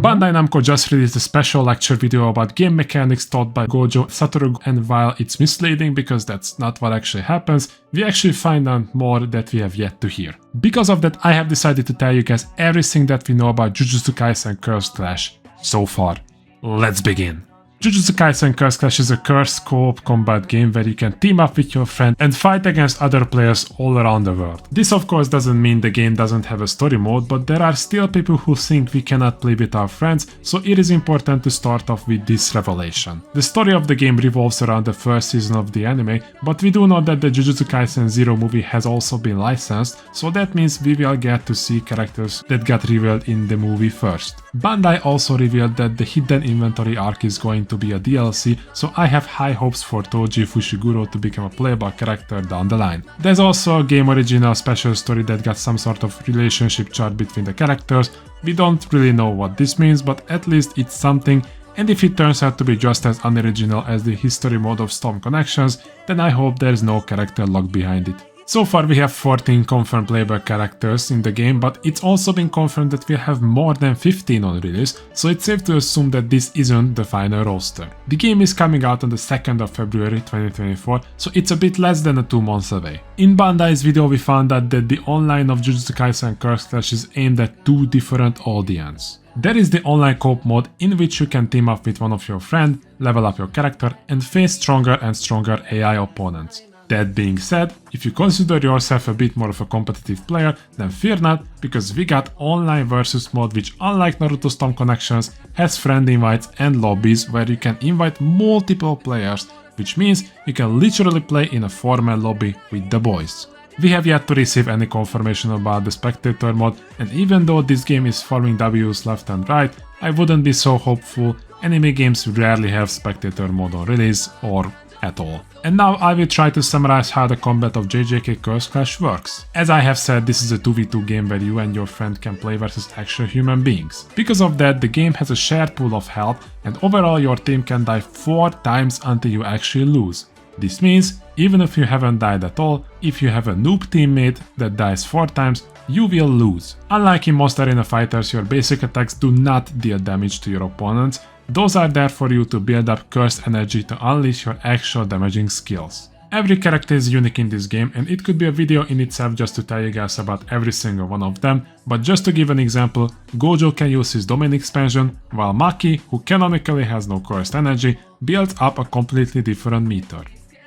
Bandai Namco just released a special lecture video about game mechanics taught by Gojo Satoru, and while it's misleading because that's not what actually happens, we actually find out more that we have yet to hear. Because of that, I have decided to tell you guys everything that we know about Jujutsu Kaisen Cursed Clash so far. Let's begin. Jujutsu Kaisen Cursed Clash is a cursed co-op combat game where you can team up with your friend and fight against other players all around the world. This of course doesn't mean the game doesn't have a story mode, but there are still people who think we cannot play with our friends, so it is important to start off with this revelation. The story of the game revolves around the first season of the anime, but we do know that the Jujutsu Kaisen Zero movie has also been licensed, so that means we will get to see characters that got revealed in the movie first. Bandai also revealed that the Hidden Inventory arc is going to be a DLC, so I have high hopes for Toji Fushiguro to become a playable character down the line. There's also a game original special story that got some sort of relationship chart between the characters. We don't really know what this means, but at least it's something, and if it turns out to be just as unoriginal as the history mode of Storm Connections, then I hope there's no character lock behind it. So far we have 14 confirmed playable characters in the game, but it's also been confirmed that we'll have more than 15 on release, so it's safe to assume that this isn't the final roster. The game is coming out on the 2nd of February 2024, so it's a bit less than 2 months away. In Bandai's video we found out that the online of Jujutsu Kaisen Cursed Clash is aimed at 2 different audiences. There is the online co-op mode in which you can team up with one of your friends, level up your character and face stronger and stronger AI opponents. That being said, if you consider yourself a bit more of a competitive player, then fear not, because we got online versus mode which, unlike Naruto Storm Connections, has friend invites and lobbies where you can invite multiple players, which means you can literally play in a formal lobby with the boys. We have yet to receive any confirmation about the spectator mode, and even though this game is following W's left and right, I wouldn't be so hopeful. Anime games rarely have spectator mode on release, or at all. And now I will try to summarize how the combat of JJK Cursed Clash works. As I have said, this is a 2v2 game where you and your friend can play versus actual human beings. Because of that, the game has a shared pool of health, and overall your team can die 4 times until you actually lose. This means, even if you haven't died at all, if you have a noob teammate that dies 4 times, you will lose. Unlike in most arena fighters, your basic attacks do not deal damage to your opponents. Those are there for you to build up cursed energy to unleash your actual damaging skills. Every character is unique in this game, and it could be a video in itself just to tell you guys about every single one of them, but just to give an example, Gojo can use his domain expansion, while Maki, who canonically has no cursed energy, builds up a completely different meter.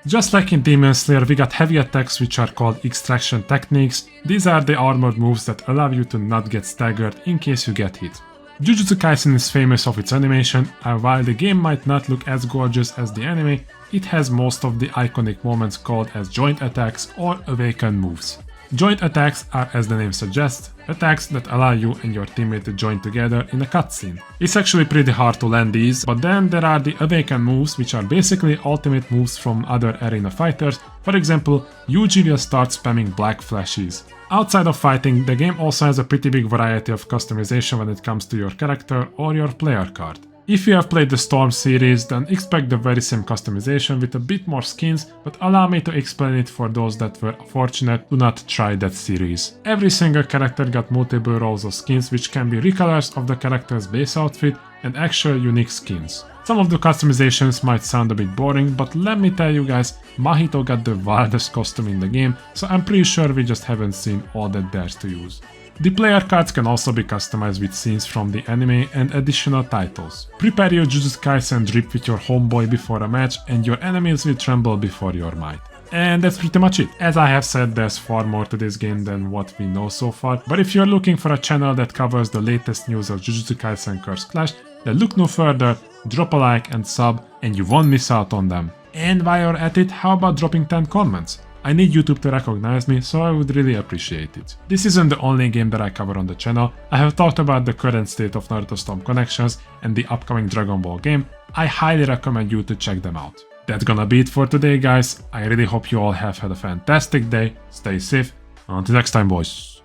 Just like in Demon Slayer, we got heavy attacks which are called extraction techniques. These are the armored moves that allow you to not get staggered in case you get hit. Jujutsu Kaisen is famous of its animation, and while the game might not look as gorgeous as the anime, it has most of the iconic moments called as joint attacks or awakened moves. Joint attacks are, as the name suggests, attacks that allow you and your teammate to join together in a cutscene. It's actually pretty hard to land these, but then there are the awakened moves, which are basically ultimate moves from other arena fighters. For example, Yuji will start spamming black flashes. Outside of fighting, the game also has a pretty big variety of customization when it comes to your character or your player card. If you have played the Storm series, then expect the very same customization with a bit more skins, but allow me to explain it for those that were fortunate to not try that series. Every single character got multiple rows of skins, which can be recolors of the character's base outfit and actual unique skins. Some of the customizations might sound a bit boring, but let me tell you guys, Mahito got the wildest costume in the game, so I'm pretty sure we just haven't seen all that there's to use. The player cards can also be customized with scenes from the anime and additional titles. Prepare your Jujutsu Kaisen drip with your homeboy before a match, and your enemies will tremble before your might. And that's pretty much it. As I have said, there's far more to this game than what we know so far, but if you're looking for a channel that covers the latest news of Jujutsu Kaisen Cursed Clash, then look no further, drop a like and sub, and you won't miss out on them. And while you're at it, how about dropping 10 comments? I need YouTube to recognize me, so I would really appreciate it. This isn't the only game that I cover on the channel. I have talked about the current state of Naruto Storm Connections and the upcoming Dragon Ball game. I highly recommend you to check them out. That's gonna be it for today, guys. I really hope you all have had a fantastic day. Stay safe. Until next time, boys.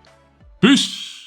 Peace!